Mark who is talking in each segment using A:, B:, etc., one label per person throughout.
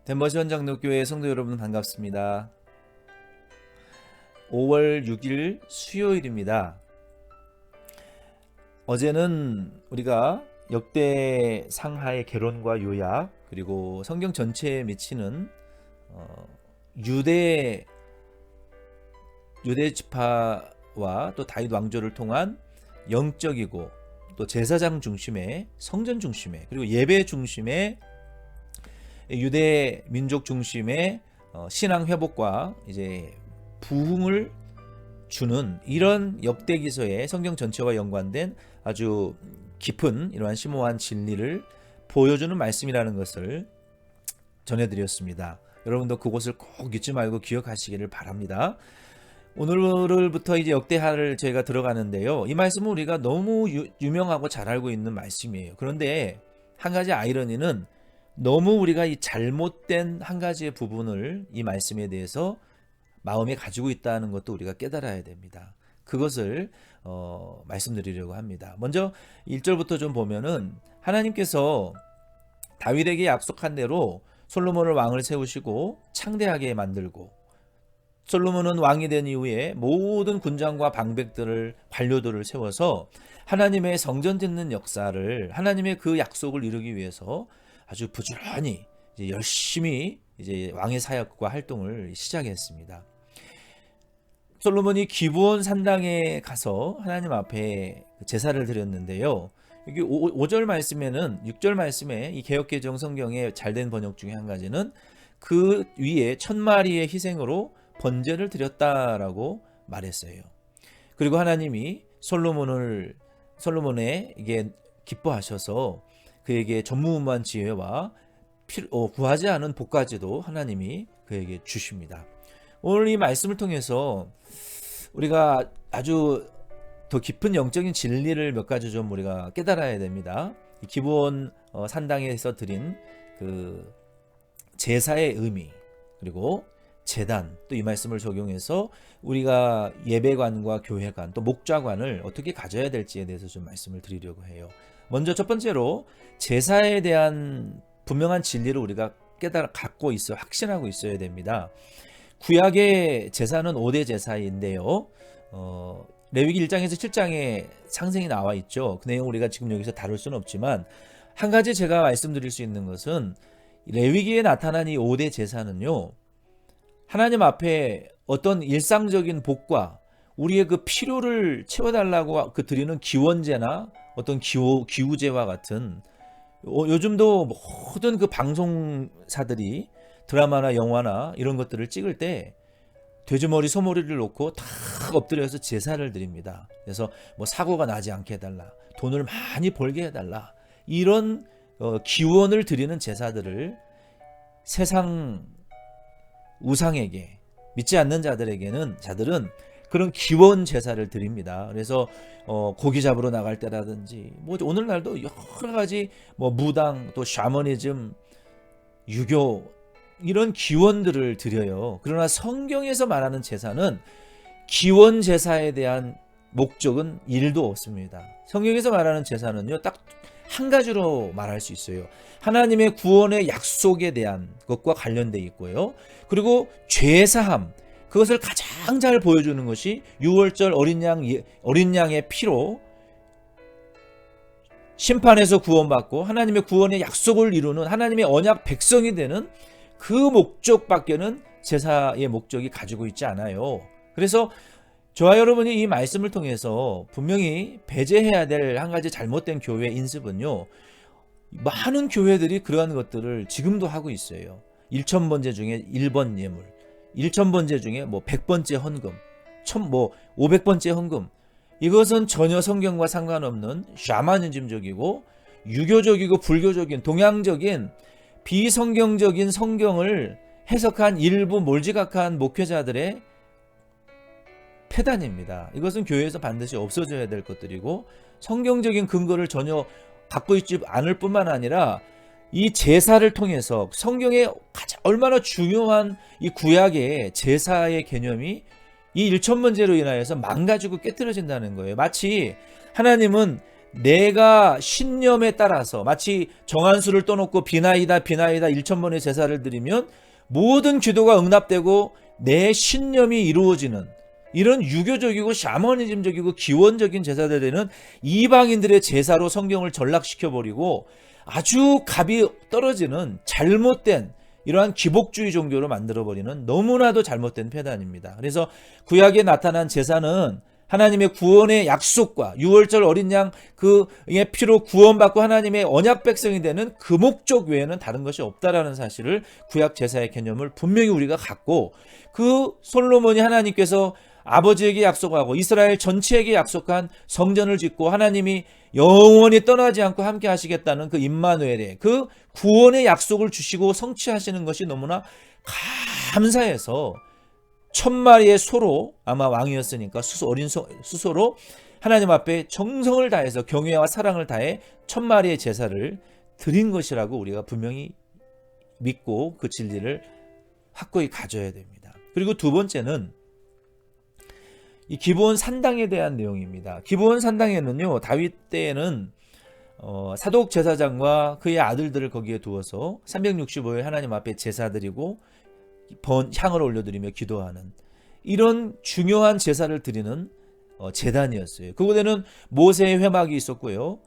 A: 덴버시 장로교회 성도 여러분 반갑습니다. 5월 6일 수요일입니다. 어제는 우리가 역대 상하의 개론과 요약 그리고 성경 전체에 미치는 유대 지파와 또 다윗 왕조를 통한 영적이고 또 제사장 중심의 성전 중심의 그리고 예배 중심의 유대 민족 중심의 신앙 회복과 이제 부흥을 주는 이런 역대기서의 성경 전체와 연관된 아주 깊은 이러한 심오한 진리를 보여주는 말씀이라는 것을 전해드렸습니다. 여러분도 그것을 꼭 잊지 말고 기억하시기를 바랍니다. 오늘부터 이제 역대하를 저희가 들어가는데요. 이 말씀은 우리가 너무 유명하고 잘 알고 있는 말씀이에요. 그런데 한 가지 아이러니는 너무 우리가 이 잘못된 한 가지의 부분을 이 말씀에 대해서 마음에 가지고 있다는 것도 우리가 깨달아야 됩니다. 그것을 말씀드리려고 합니다. 먼저 1절부터 좀 보면은 하나님께서 다윗에게 약속한 대로 솔로몬을 왕을 세우시고 창대하게 만들고 솔로몬은 왕이 된 이후에 모든 군장과 방백들을 관료들을 세워서 하나님의 성전 짓는 역사를 하나님의 그 약속을 이루기 위해서 아주 부지런히 이제 열심히 이제 왕의 사역과 활동을 시작했습니다. 솔로몬이 기브온 산당에 가서 하나님 앞에 제사를 드렸는데요. 여기 5절 말씀에는 6절 말씀에 이 개역개정 성경의 잘된 번역 중에 한 가지는 그 위에 1000마리의 희생으로 번제를 드렸다라고 말했어요. 그리고 하나님이 솔로몬에게 기뻐하셔서 그에게 전무후무한 지혜와 구하지 않은 복까지도 하나님이 그에게 주십니다. 오늘 이 말씀을 통해서 우리가 아주 더 깊은 영적인 진리를 몇 가지 좀 우리가 깨달아야 됩니다. 이 기브온 산당에서 드린 그 제사의 의미 그리고 제단 또 이 말씀을 적용해서 우리가 예배관과 교회관 또 목좌관을 어떻게 가져야 될지에 대해서 좀 말씀을 드리려고 해요. 먼저 첫 번째로 제사에 대한 분명한 진리를 우리가 갖고 있어 확신하고 있어야 됩니다. 구약의 제사는 5대 제사인데요. 레위기 1장에서 7장에 상생이 나와 있죠. 그 내용 우리가 지금 여기서 다룰 수는 없지만 한 가지 제가 말씀드릴 수 있는 것은 레위기에 나타난 이 5대 제사는요. 하나님 앞에 어떤 일상적인 복과 우리의 그 필요를 채워달라고 그 드리는 기원제나 어떤 기우제와 같은 요즘도 모든 그 방송사들이 드라마나 영화나 이런 것들을 찍을 때 돼지머리 소머리를 놓고 탁 엎드려서 제사를 드립니다. 그래서 뭐 사고가 나지 않게 해달라, 돈을 많이 벌게 해달라, 이런 기원을 드리는 제사들을 세상 우상에게 믿지 않는 자들은 그런 기원 제사를 드립니다. 그래서 고기 잡으러 나갈 때라든지 뭐 오늘날도 여러 가지 뭐 무당 또 샤머니즘 유교 이런 기원들을 드려요. 그러나 성경에서 말하는 제사는 기원 제사에 대한 목적은 1도 없습니다. 성경에서 말하는 제사는요, 딱 한 가지로 말할 수 있어요. 하나님의 구원의 약속에 대한 것과 관련되어 있고요. 그리고 죄사함, 그것을 가장 잘 보여주는 것이 6월절 어린 양의 피로 심판에서 구원받고 하나님의 구원의 약속을 이루는 하나님의 언약 백성이 되는 그 목적밖에는 제사의 목적이 가지고 있지 않아요. 그래서 저와 여러분이 이 말씀을 통해서 분명히 배제해야 될 한 가지 잘못된 교회 인습은요, 많은 교회들이 그러한 것들을 지금도 하고 있어요. 1000번제 중에 1번 예물, 1000번제 중에 뭐 100번째 헌금, 500번째 헌금, 이것은 전혀 성경과 상관없는 샤머니즘적이고 유교적이고 불교적인 동양적인 비성경적인 성경을 해석한 일부 몰지각한 목회자들의 폐단입니다. 이것은 교회에서 반드시 없어져야 될 것들이고 성경적인 근거를 전혀 갖고 있지 않을 뿐만 아니라 이 제사를 통해서 성경에 가장 얼마나 중요한 이 구약의 제사의 개념이 이 1000번제로 인하여서 망가지고 깨트려진다는 거예요. 마치 하나님은 내가 신념에 따라서 마치 정한수를 떠놓고 비나이다 1,000번의 제사를 드리면 모든 기도가 응답되고 내 신념이 이루어지는 이런 유교적이고 샤머니즘적이고 기원적인 제사들에는 이방인들의 제사로 성경을 전락시켜버리고 아주 값이 떨어지는 잘못된 이러한 기복주의 종교로 만들어버리는 너무나도 잘못된 패단입니다. 그래서 구약에 나타난 제사는 하나님의 구원의 약속과 유월절 어린 양 그의 피로 구원받고 하나님의 언약 백성이 되는 그 목적 외에는 다른 것이 없다라는 사실을 구약 제사의 개념을 분명히 우리가 갖고 그 솔로몬이 하나님께서 아버지에게 약속하고 이스라엘 전체에게 약속한 성전을 짓고 하나님이 영원히 떠나지 않고 함께 하시겠다는 그 임마누엘의 그 구원의 약속을 주시고 성취하시는 것이 너무나 감사해서 1,000마리의 소로 아마 왕이었으니까 어린 수소로 하나님 앞에 정성을 다해서 경외와 사랑을 다해 1,000마리의 제사를 드린 것이라고 우리가 분명히 믿고 그 진리를 확고히 가져야 됩니다. 그리고 두 번째는 이 기브온 산당에 대한 내용입니다. 기브온 산당에는요, 다윗 때에는 사독 제사장과 그의 아들들을 거기에 두어서 365일 하나님 앞에 제사드리고 향을 올려드리며 기도하는 이런 중요한 제사를 드리는 제단이었어요. 그곳에는 모세의 회막이 있었고요.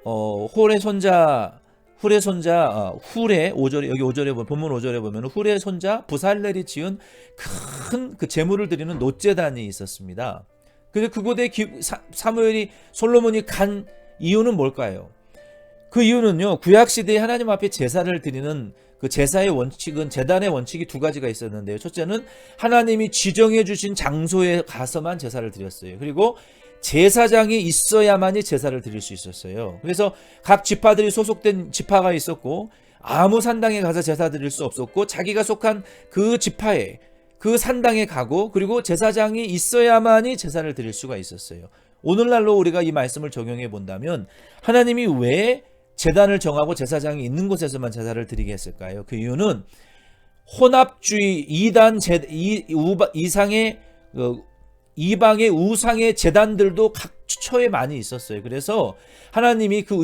A: 훌의 손자 훌의 5절에 여기 5절에 보면 본문 5절에 보면 훌의 손자 부살렐이 지은 큰 그 제물을 드리는 놋제단이 있었습니다. 그래서 그곳에 사무엘이 솔로몬이 간 이유는 뭘까요? 그 이유는요, 구약 시대에 하나님 앞에 제사를 드리는 그 제사의 원칙은 제단의 원칙이 두 가지가 있었는데요. 첫째는 하나님이 지정해 주신 장소에 가서만 제사를 드렸어요. 그리고 제사장이 있어야만이 제사를 드릴 수 있었어요. 그래서 각 지파들이 소속된 지파가 있었고 아무 산당에 가서 제사 드릴 수 없었고 자기가 속한 그 지파에 그 산당에 가고 그리고 제사장이 있어야만이 제사를 드릴 수가 있었어요. 오늘날로 우리가 이 말씀을 적용해 본다면 하나님이 왜 제단을 정하고 제사장이 있는 곳에서만 제사를 드리게 했을까요? 그 이유는 혼합주의 이방의 우상의 제단들도 각 처에 많이 있었어요. 그래서 하나님이 그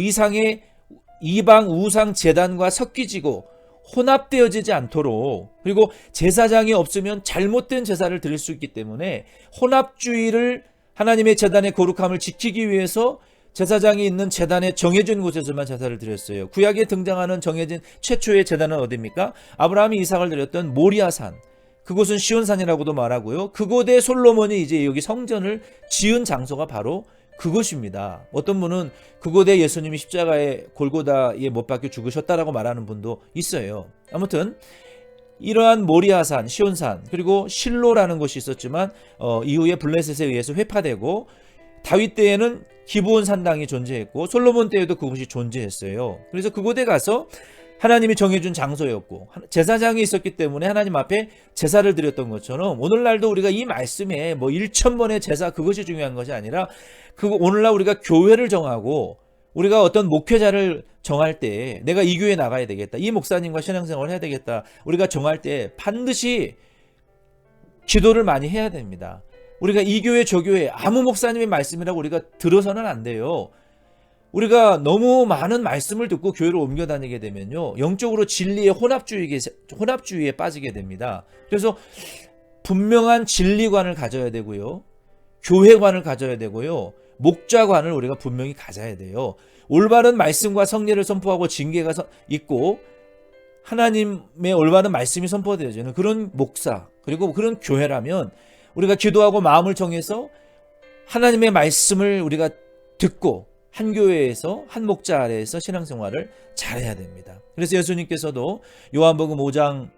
A: 이방 우상 제단과 섞이지고 혼합되어지지 않도록, 그리고 제사장이 없으면 잘못된 제사를 드릴 수 있기 때문에 혼합주의를 하나님의 제단의 거룩함을 지키기 위해서 제사장이 있는 제단에 정해진 곳에서만 제사를 드렸어요. 구약에 등장하는 정해진 최초의 제단은 어디입니까? 아브라함이 이삭을 드렸던 모리아산, 그곳은 시온산이라고도 말하고요. 그곳에 솔로몬이 이제 여기 성전을 지은 장소가 바로 그것입니다. 어떤 분은 그곳에 예수님이 십자가에 골고다에 못 박혀 죽으셨다라고 말하는 분도 있어요. 아무튼 이러한 모리아산, 시온산, 그리고 실로라는 곳이 있었지만 이후에 블레셋에 의해서 회파되고 다윗 때에는 기브온 산당이 존재했고 솔로몬 때에도 그곳이 존재했어요. 그래서 그곳에 가서 하나님이 정해준 장소였고 제사장이 있었기 때문에 하나님 앞에 제사를 드렸던 것처럼 오늘날도 우리가 이 말씀에 1,000번의 제사 그것이 중요한 것이 아니라 오늘날 우리가 교회를 정하고 우리가 어떤 목회자를 정할 때 내가 이 교회에 나가야 되겠다, 이 목사님과 신앙생활을 해야 되겠다, 우리가 정할 때 반드시 기도를 많이 해야 됩니다. 우리가 이 교회 저 교회 아무 목사님의 말씀이라고 우리가 들어서는 안 돼요. 우리가 너무 많은 말씀을 듣고 교회를 옮겨 다니게 되면요, 영적으로 진리의 혼합주의에 빠지게 됩니다. 그래서 분명한 진리관을 가져야 되고요, 교회관을 가져야 되고요, 목자관을 우리가 분명히 가져야 돼요. 올바른 말씀과 성례를 선포하고 징계가 있고 하나님의 올바른 말씀이 선포되어지는 그런 목사 그리고 그런 교회라면 우리가 기도하고 마음을 정해서 하나님의 말씀을 우리가 듣고 한 교회에서 한 목자 아래에서 신앙생활을 잘해야 됩니다. 그래서 예수님께서도 요한복음 5장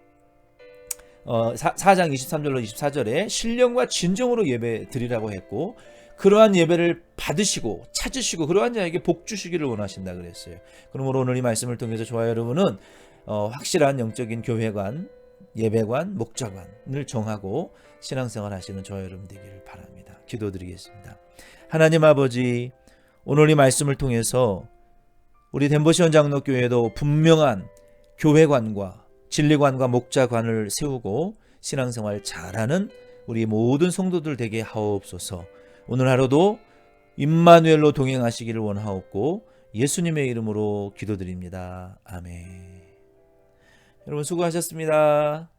A: 4장 23절로 24절에 신령과 진정으로 예배 드리라고 했고 그러한 예배를 받으시고 찾으시고 그러한 자에게 복 주시기를 원하신다 그랬어요. 그러므로 오늘 이 말씀을 통해서 저와 여러분은 확실한 영적인 교회관, 예배관, 목자관을 정하고 신앙생활 하시는 저와 여러분 되기를 바랍니다. 기도드리겠습니다. 하나님 아버지, 오늘 이 말씀을 통해서 우리 덴버시온 장로교회도 분명한 교회관과 진리관과 목자관을 세우고 신앙생활 잘하는 우리 모든 성도들 되게 하옵소서. 오늘 하루도 임마누엘로 동행하시기를 원하옵고 예수님의 이름으로 기도드립니다. 아멘. 여러분 수고하셨습니다.